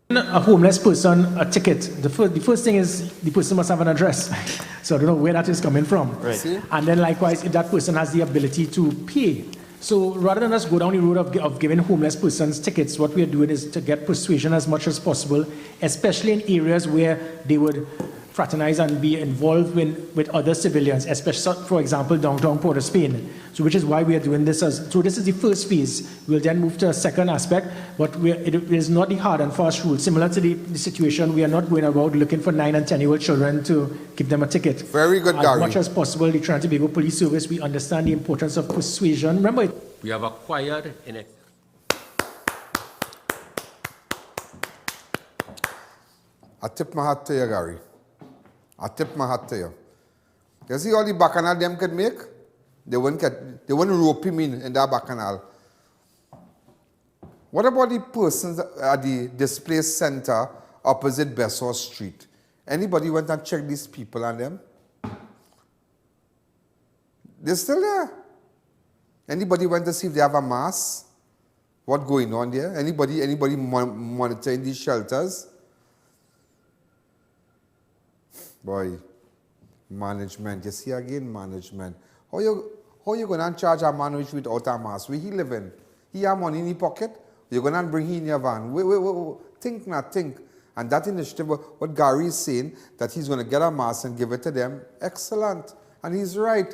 A homeless person a ticket, the first thing is the person must have an address. So I don't know where that is coming from. Right. And then likewise, if that person has the ability to pay. So rather than us go down the road of giving homeless persons tickets, what we are doing is to get persuasion as much as possible, especially in areas where they would fraternize and be involved with other civilians, especially, for example, downtown Port of Spain. So which is why we are doing this. So this is the first phase. We'll then move to a second aspect, but it is not the hard and fast rule. Similar to the situation, we are not going about looking for 9 and 10-year-old children to give them a ticket. Very good, Gary. As much as possible, the Trinidad and Tobago Police Service, we understand the importance of persuasion. Remember, we have acquired in it. I tip my hat to you, Gary. I tip my hat to you. You see all the bacchanal them could make? They wouldn't rope him in that bacchanal. What about the persons at the display center opposite Besor Street? Anybody went and checked these people and them? They're still there. Anybody went to see if they have a mask? What going on there? Anybody monitoring these shelters? Boy, management. You see again, management. How you going to charge a man without a mask? Where he living? He have money in his pocket? You're going to bring him in your van? Wait. Think. And that initiative, what Gary is saying, that he's going to get a mask and give it to them, excellent. And he's right.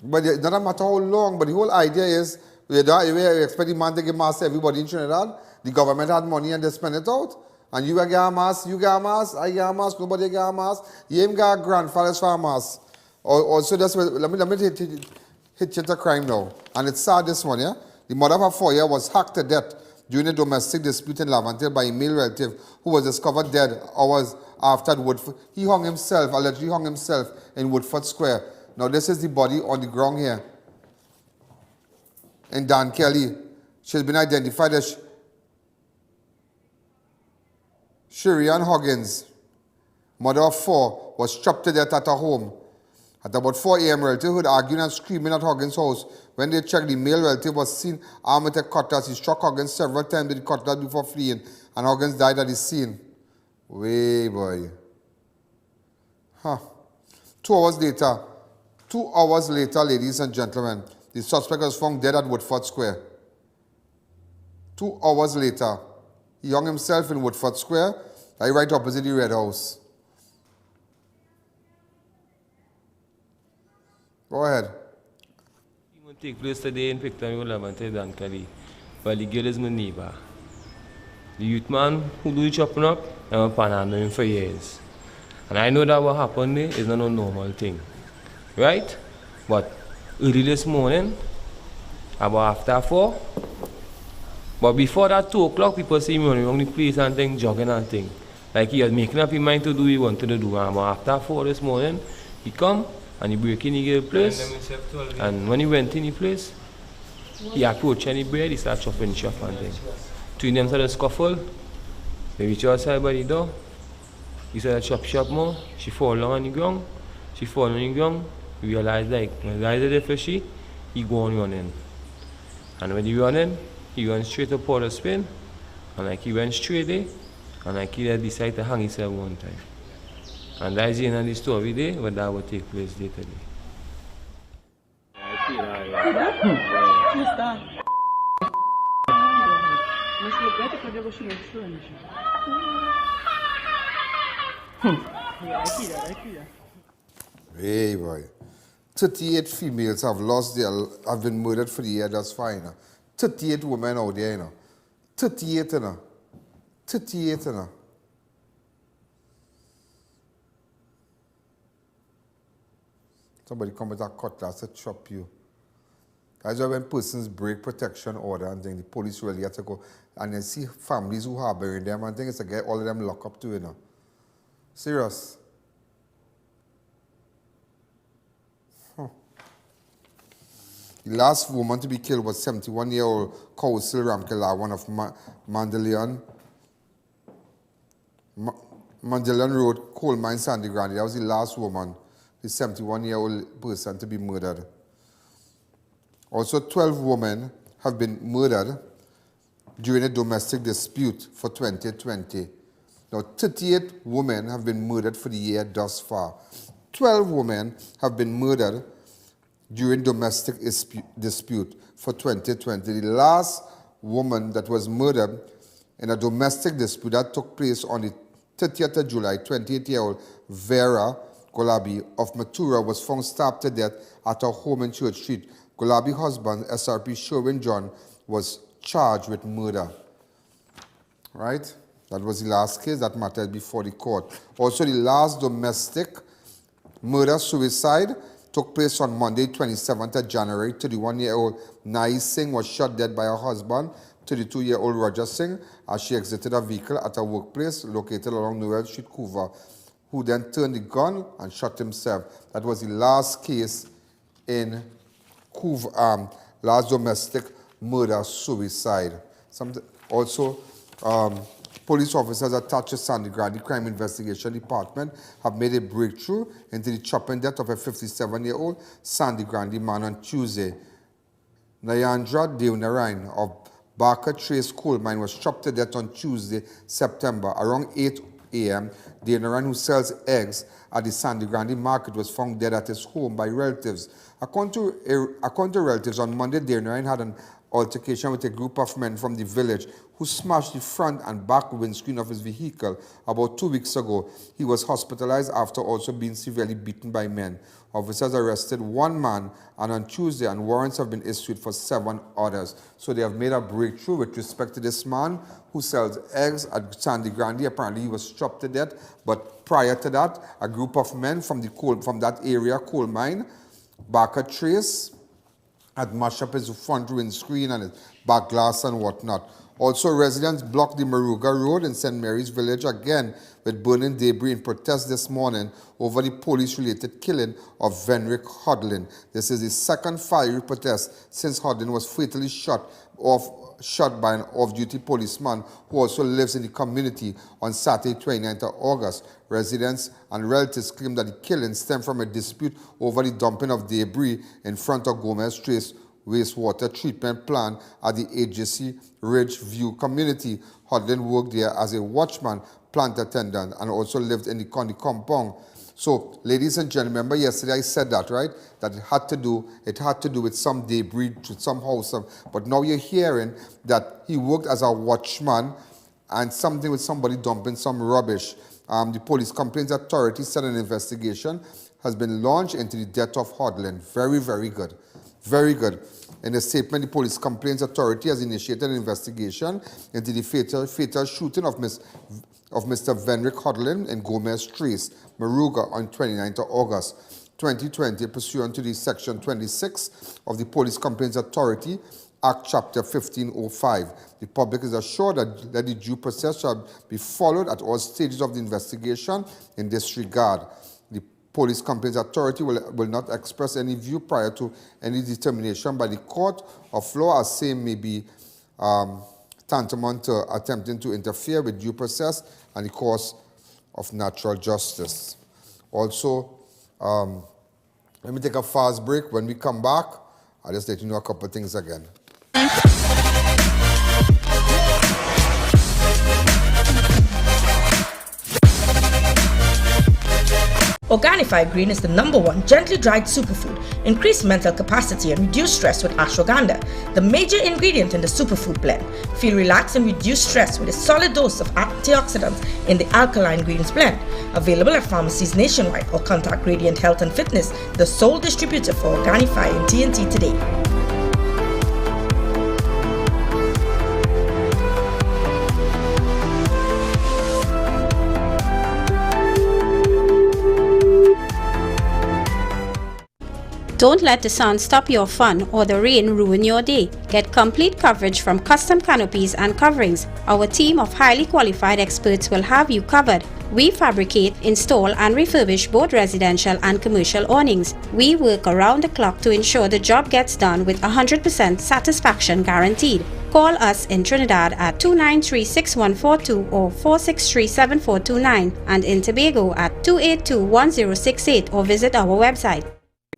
But it doesn't matter how long, but the whole idea is, we expect the man to give masks to everybody in Trinidad. The government had money and they spend it out. And you get a mask, you get a mask, I get a mask, nobody get a mask. You ain't got a grandfather's for a mask. Also, that's what, let me hit you to crime now. And it's sad, this one, yeah? The mother of a 4-year-old was hacked to death during a domestic dispute in Laventille by a male relative who was discovered dead hours after Woodford. He hung himself, allegedly hung himself in Woodford Square. Now this is the body on the ground here. In Dan Kelly. She's been identified as Sherian Huggins, mother of 4, was chopped to death at her home. At about 4 a.m., relatives heard arguing and screaming at Huggins' house. When they checked, the male relative was seen armed with a cutlass. He struck Huggins several times with the cutlass before fleeing, and Huggins died at the scene. Way boy. Huh. 2 hours later, ladies and gentlemen, the suspect was found dead at Woodford Square. 2 hours later, he hung himself in Woodford Square, right opposite the Red House. Go ahead. It will take place today in Victor Lamante Dan Kelly. Well, the girl is my neighbor. The youth man who do the chopping up, I'm panhandling him for years. And I know that what happened there is not a normal thing. Right? But early this morning, about after 4, but before that 2 o'clock, people see me running around the place and things, jogging and things. Like he was making up his mind to do what he wanted to do. And after 4 this morning, he come and he break in the place. And when he went in the place, he approached any bread, he started chopping shop and things. Between them started scuffle. They reach outside by the door. He started chop shop more. She fall down on the ground. She fall on the ground. He realized like, when guys are there for she, he go on running. And when he running, he went straight to Port of Spain, and like he went straight there, and like he decided to hang himself one time. And that is the end of the story there, but that will take place there today. Hey boy. 38 females have been murdered for the year thus far, you know. 38 women out there, you know. 38, you know. 38, you know. Somebody come with a cutlass to chop you. That's why when persons break protection order and then the police really have to go and then see families who harboring them and things to get all of them locked up too, you know. Serious. The last woman to be killed was 71-year-old Kausil Ramkela, one of Mandelian Road coal mine Sandy Grande. That was the last woman, the 71-year-old person to be murdered. Also, 12 women have been murdered during a domestic dispute for 2020. Now, 38 women have been murdered for the year thus far. 12 women have been murdered during domestic dispute for 2020. The last woman that was murdered in a domestic dispute that took place on the 30th of July, 28-year-old Vera Golabi of Matura was found stabbed to death at her home in Church Street. Golabi's husband, SRP Sherwin John, was charged with murder. Right? That was the last case that mattered before the court. Also, the last domestic murder-suicide took place on Monday, 27th of January. 31-year-old Nai Singh was shot dead by her husband, 32-year-old Roger Singh, as she exited a vehicle at a workplace located along Noel Street, COUVA, who then turned the gun and shot himself. That was the last case in COUVA, last domestic murder-suicide. Police officers attached to Sandy Grande Crime Investigation Department have made a breakthrough into the chopping death of a 57-year-old Sandy Grande man on Tuesday. Nayandra Deonarain of Barker Trace Coal Mine was chopped to death on Tuesday, September. Around 8 a.m., Deonarain, who sells eggs at the Sandy Grande market, was found dead at his home by relatives. According to relatives, on Monday, Deonarain had an altercation with a group of men from the village who smashed the front and back windscreen of his vehicle. About 2 weeks ago, he was hospitalized after also being severely beaten by men. Officers arrested one man, and on Tuesday, and warrants have been issued for 7 others. So they have made a breakthrough with respect to this man who sells eggs at Sandy Grande. Apparently, he was chopped to death, but prior to that, a group of men from that area, coal mine, Barker Trace, had mashed up his front windscreen and his back glass and whatnot. Also, residents blocked the Maruga Road in St. Mary's Village again with burning debris in protest this morning over the police-related killing of Venrick Hodlin. This is the second fiery protest since Hodlin was fatally shot by an off-duty policeman who also lives in the community on Saturday, 29th of August. Residents and relatives claim that the killing stemmed from a dispute over the dumping of debris in front of Gomez Trace wastewater treatment plant at the AJC Ridge View community. Hodlin worked there as a watchman, plant attendant, and also lived in the compound. So, ladies and gentlemen, remember yesterday I said that, right? That it had to do with some debris, somehow, but now you're hearing that he worked as a watchman and something with somebody dumping some rubbish. The Police Complaints Authority said an investigation has been launched into the death of Hodlin. Very, very good. Very good. In a statement, the Police Complaints Authority has initiated an investigation into the fatal shooting of Mr. Venrick Hodlin in Gomez Trace, Maruga, on 29th of August 2020, pursuant to the Section 26 of the Police Complaints Authority Act Chapter 1505. The public is assured that the due process shall be followed at all stages of the investigation in this regard. The Police Complaints Authority will not express any view prior to any determination by the court of law, as same may be tantamount to attempting to interfere with due process and the course of natural justice. Also, let me take a fast break. When we come back, I'll just let you know a couple of things again. Organifi Green is the #1 gently dried superfood. Increase mental capacity and reduce stress with ashwagandha, the major ingredient in the superfood blend. Feel relaxed and reduce stress with a solid dose of antioxidants in the alkaline greens blend. Available at pharmacies nationwide or contact Radiant Health and Fitness, the sole distributor for Organifi in TNT today. Don't let the sun stop your fun or the rain ruin your day. Get complete coverage from Custom Canopies and Coverings. Our team of highly qualified experts will have you covered. We fabricate, install and refurbish both residential and commercial awnings. We work around the clock to ensure the job gets done with 100% satisfaction guaranteed. Call us in Trinidad at 293-6142 or 463-7429 and in Tobago at 282-1068 or visit our website.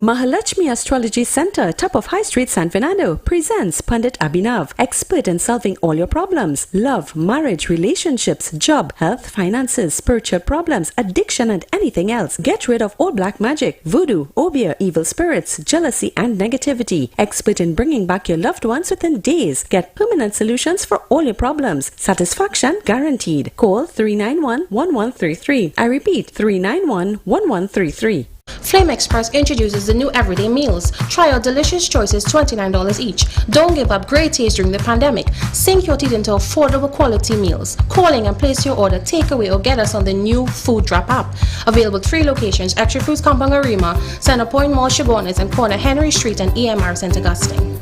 Mahalakshmi Astrology Center, top of High Street, San Fernando, presents Pandit Abhinav, expert in solving all your problems: love, marriage, relationships, job, health, finances, spiritual problems, addiction, and anything else. Get rid of all black magic, voodoo, obeah, evil spirits, jealousy, and negativity. Expert in bringing back your loved ones within days. Get permanent solutions for all your problems. Satisfaction guaranteed. Call 391-1133. I repeat, 391-1133. Flame Express introduces the new everyday meals. Try our delicious choices, $29 each. Don't give up great taste during the pandemic. Sink your teeth into affordable quality meals. Calling and place your order, takeaway, or get us on the new Food Drop app. Available 3 locations: Extra Foods Compound Arima, Center Point Mall Chabones, and corner Henry Street and EMR St. Augustine.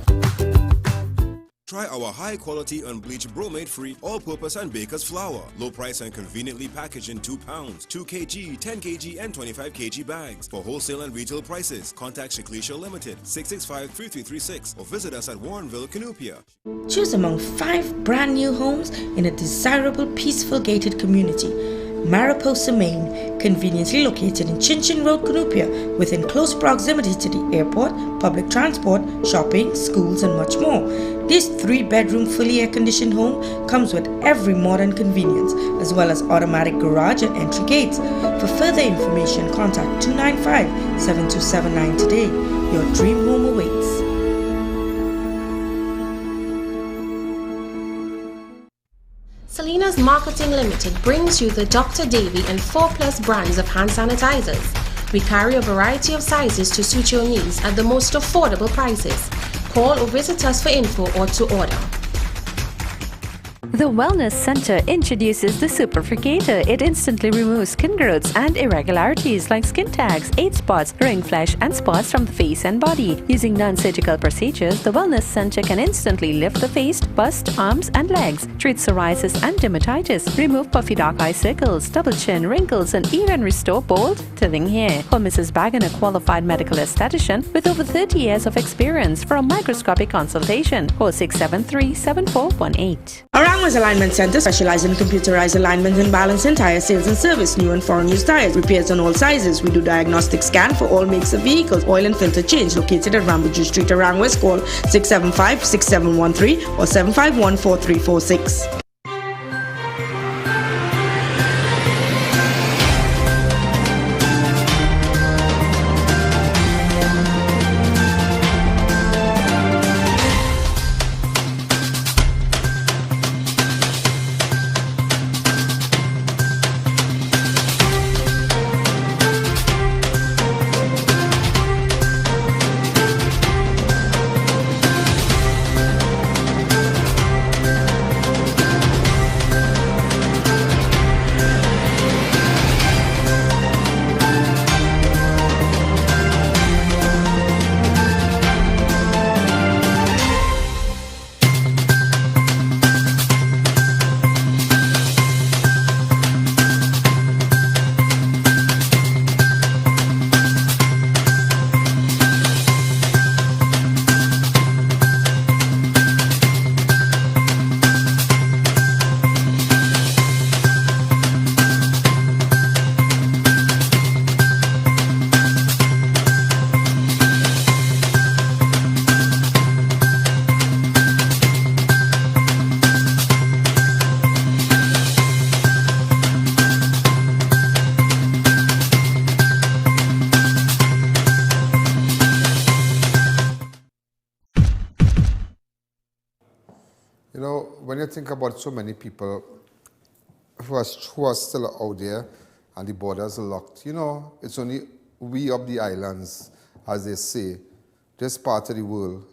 Try our high-quality unbleached bromate-free all-purpose and baker's flour. Low price and conveniently packaged in 2 pounds, 2 kg, 10 kg, and 25 kg bags. For wholesale and retail prices, contact Shiklisha Limited, 665-3336, or visit us at Warrenville, Canoopia. Choose among 5 brand new homes in a desirable, peaceful, gated community. Mariposa, Maine, conveniently located in Chinchin Road, Canoopia, within close proximity to the airport, public transport, shopping, schools, and much more. This 3-bedroom, fully air-conditioned home comes with every modern convenience, as well as automatic garage and entry gates. For further information, contact 295-7279 today. Your dream home awaits. Selena's Marketing Limited brings you the Dr. Davy and 4+ brands of hand sanitizers. We carry a variety of sizes to suit your needs at the most affordable prices. Call or visit us for info or to order. The Wellness Center introduces the Superfricator. It instantly removes skin growths and irregularities like skin tags, age spots, ring flesh, and spots from the face and body. Using non-surgical procedures, the Wellness Center can instantly lift the face, bust, arms, and legs, treat psoriasis and dermatitis, remove puffy dark eye circles, double chin, wrinkles, and even restore bold, thinning hair. Call Mrs. Bagan, a qualified medical esthetician with over 30 years of experience, for a microscopic consultation. Call 673-7418. Arangwa's Alignment Center specializes in computerized alignment and balancing tire sales and service, new and foreign used tires, repairs on all sizes. We do diagnostic scan for all makes of vehicles, oil and filter change. Located at Rambuju Street, Arangwa's. Call 675-6713 or 751-4346. You know, when you think about so many people who are still out there and the borders are locked, you know, it's only we of the islands, as they say, this part of the world,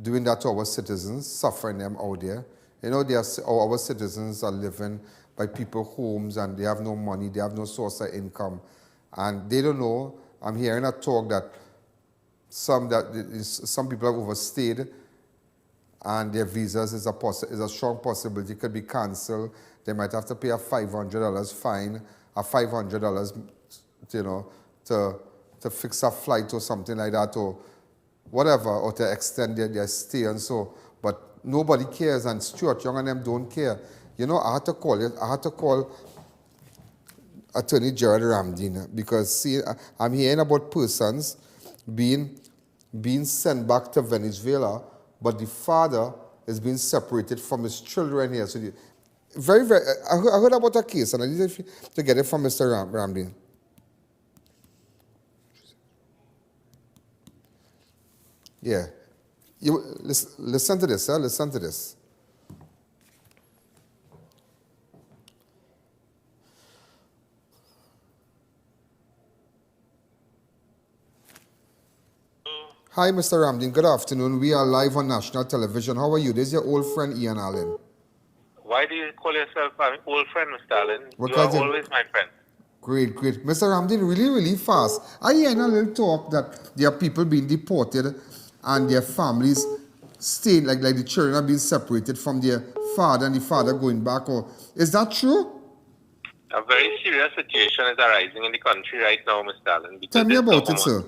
doing that to our citizens, suffering them out there. You know, our citizens are living by people's homes and they have no money, they have no source of income. And they don't know. I'm hearing a talk that some people have overstayed and their visas is a strong possibility could be cancelled. They might have to pay a $500 fine, a $500, you know, to fix a flight or something like that, or whatever, or to extend their stay and so. But nobody cares, and Stuart Young and them don't care. You know, I had to call Attorney Gerald Ramdin, because see, I'm hearing about persons being sent back to Venezuela, but the father is being separated from his children here. So I heard about a case, and I need to get it from Mr. Ramdin. Yeah. Listen to this, sir. Listen to this. Hi, Mr. Ramdin. Good afternoon. We are live on national television. How are you? This is your old friend, I.A.N. Allen. Why do you call yourself an old friend, Mr. Allen? Because you are always my friend. Great, great. Mr. Ramdin, really, really fast. I hear a little talk that there are people being deported and their families staying, like the children are being separated from their father and the father going back. Or is that true? A very serious situation is arising in the country right now, Mr. Allen. Tell me about it, sir.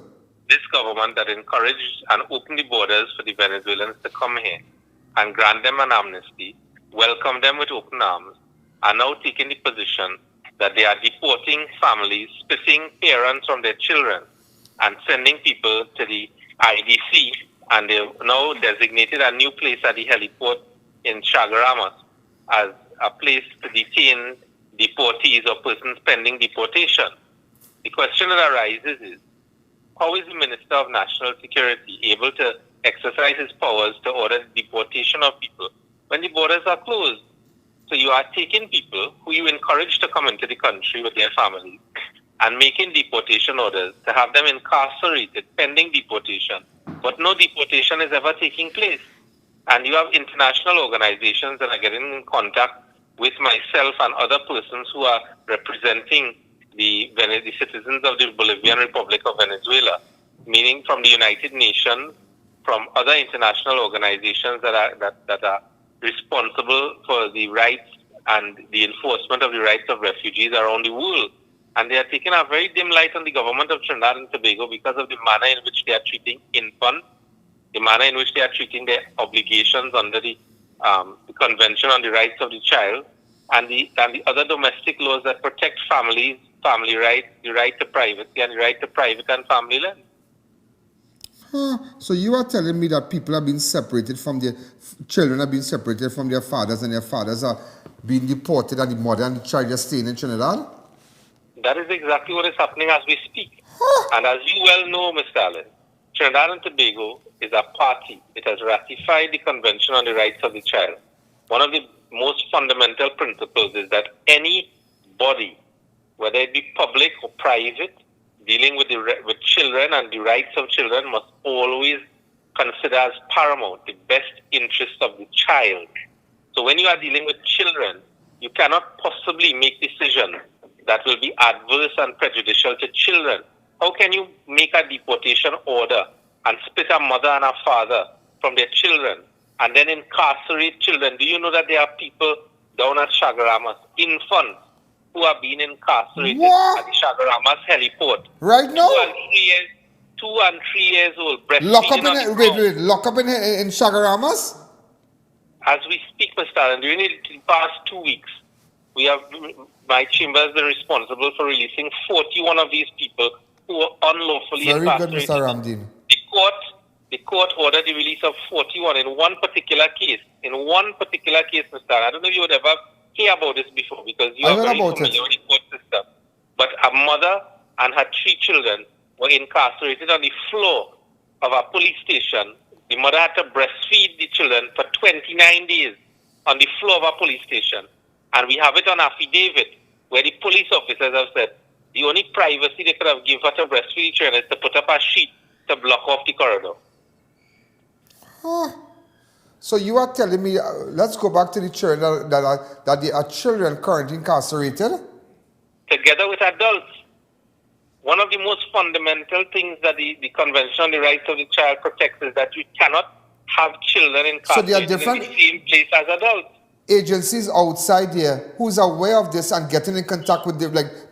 This government that encouraged and opened the borders for the Venezuelans to come here and grant them an amnesty, welcome them with open arms, are now taking the position that they are deporting families, splitting parents from their children, and sending people to the IDC, and they've now designated a new place at the heliport in Chaguaramas as a place to detain deportees or persons pending deportation. The question that arises is, how is the Minister of National Security able to exercise his powers to order the deportation of people when the borders are closed? So you are taking people who you encourage to come into the country with their families and making deportation orders to have them incarcerated pending deportation, but no deportation is ever taking place. And you have international organizations that are getting in contact with myself and other persons who are representing the citizens of the Bolivian Republic of Venezuela, meaning from the United Nations, from other international organizations that are responsible for the rights and the enforcement of the rights of refugees around the world. And they are taking a very dim light on the government of Trinidad and Tobago because of the manner in which they are treating infants, the manner in which they are treating their obligations under the Convention on the Rights of the Child, and the other domestic laws that protect families, family rights, the right to privacy, and the right to private and family land. So you are telling me that people are being separated from their children are being separated from their fathers, and their fathers are being deported, and the mother and the child are staying in Trinidad? That is exactly what is happening as we speak. And as you well know, Mr. Allen, Trinidad and Tobago is a party. It has ratified the Convention on the Rights of the Child. One of the most fundamental principles is that any body, whether it be public or private, dealing with children and the rights of children must always consider as paramount the best interest of the child. So when you are dealing with children, you cannot possibly make decisions that will be adverse and prejudicial to children. How can you make a deportation order and split a mother and a father from their children and then incarcerate children? Do you know that there are people down at Chagaramas, infants, who are being incarcerated at the Chagaramas heliport? Right now? 2 and 3 years old. Lock up in Chagaramas? As we speak, Mr. Allen, during the past 2 weeks, my chamber has been responsible for releasing 41 of these people who were unlawfully incarcerated. Very good, Mr. Ramdin. The court ordered the release of 41 in one particular case. In one particular case, Mr. Allen, I don't know if you would ever hear about this before because you are very familiar with the court system. But a mother and her 3 children were incarcerated on the floor of a police station. The mother had to breastfeed the children for 29 days on the floor of a police station. And we have it on affidavit where the police officers have said the only privacy they could have given her to breastfeed the children is to put up a sheet to block off the corridor. So you are telling me, let's go back to the children that they are children currently incarcerated? Together with adults. One of the most fundamental things that the Convention on the Rights of the Child protects is that you cannot have children incarcerated in the same place as adults. Agencies outside there who's aware of this and getting in contact with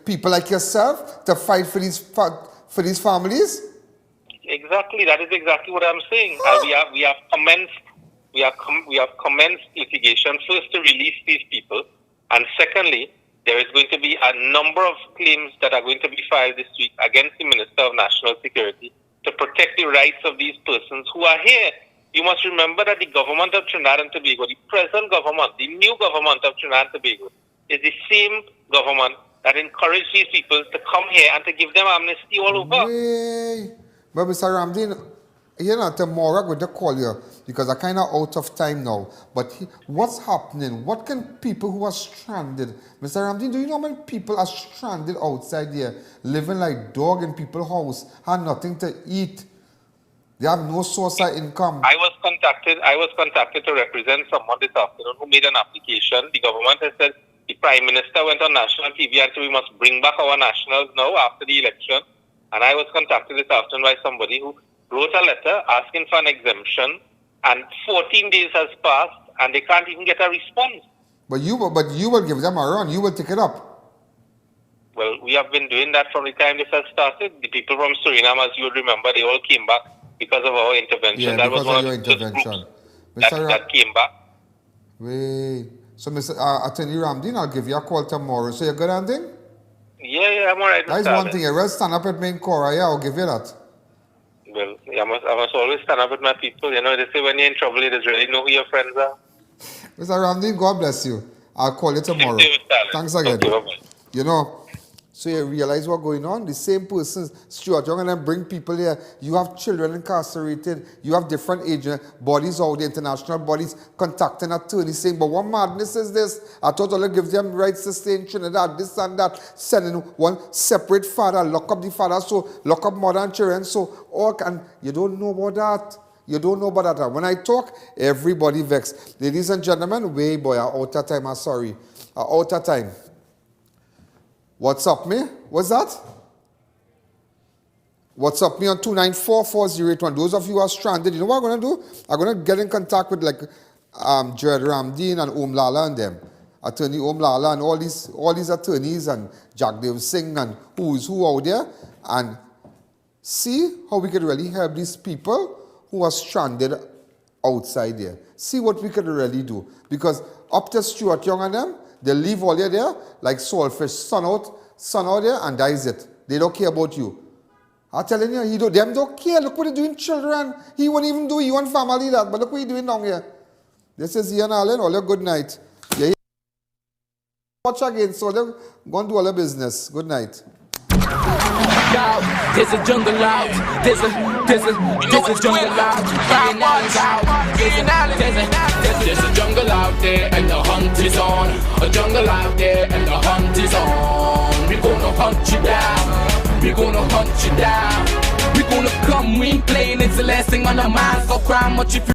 people like yourself to fight for these families? Exactly, that is exactly what I'm saying. We have commenced litigation, first to release these people, and secondly, there is going to be a number of claims that are going to be filed this week against the Minister of National Security to protect the rights of these persons who are here. You must remember that the government of Trinidad and Tobago, the present government, the new government of Trinidad and Tobago, is the same government that encouraged these people to come here and to give them amnesty all over. But Mr. Ramdin, tomorrow I'm going to call you because I'm kind of out of time now. But what's happening? What can people who are stranded? Mr. Ramdin, do you know how many people are stranded outside there, living like dog in people's house, have nothing to eat? They have no source of income. I was contacted to represent someone this afternoon who made an application. The government has said the Prime Minister went on national TV and said we must bring back our nationals now after the election. And I was contacted this afternoon by somebody who wrote a letter asking for an exemption, and 14 days has passed and they can't even get a response. But you will give them a run. You will take it up. Well, we have been doing that from the time this has started. The people from Suriname, as you would remember, they all came back because of our intervention. Yeah, that because was one of your intervention. That came back. Wait. So, Mr. Attorney Ramdin, I'll give you a call tomorrow. So you're good, Andy? Yeah, I'm all right. That's one thing. You will stand up with me in COURA, I'll give you that. Well, I must always stand up with my people. You know, they say when you're in trouble, it is really know who your friends are. Mr. Ramdin, God bless you. I'll call you tomorrow. Thanks again. Okay, you know, so you realize what's going on? The same persons, Stuart Young and them bring people here. You have children incarcerated. You have different bodies out there, international bodies, contacting attorneys saying, but what madness is this? I thought Allah gives them rights to stay in Trinidad, this and that, sending one separate father, lock up the father, so lock up mother and children, so, and you don't know about that. You don't know about that. When I talk, everybody vexed. Ladies and gentlemen, way boy, I'm out of time. I'm sorry. I'm out of time. What's up, me? What's that? What's up, me on 294-4081. Those of you who are stranded, you know what I'm going to do? I'm going to get in contact with like Jared Ramdeen and Om Lala and them. Attorney Om Lala and all these attorneys and Jagdev Singh and who's who out there, and see how we could really help these people who are stranded outside there. See what we could really do. Because up to Stuart Young and them, they leave all there like saltfish, sun out there, and that is it. They don't care about you. I'm telling you, them don't care. Look what they're doing, children. He won't even do, he want family that, but look what he's doing down here. This is I.A.N. all your good night. Yeah, watch again, so they're going to do all the business. Good night. There's a jungle out. There's a jungle out. There's a jungle out there and the hunt is on. A jungle out there and the hunt is on. We're gonna hunt you down. We're gonna hunt you down. We're gonna come, we ain't playing. It's the last thing on our minds. So cry much if you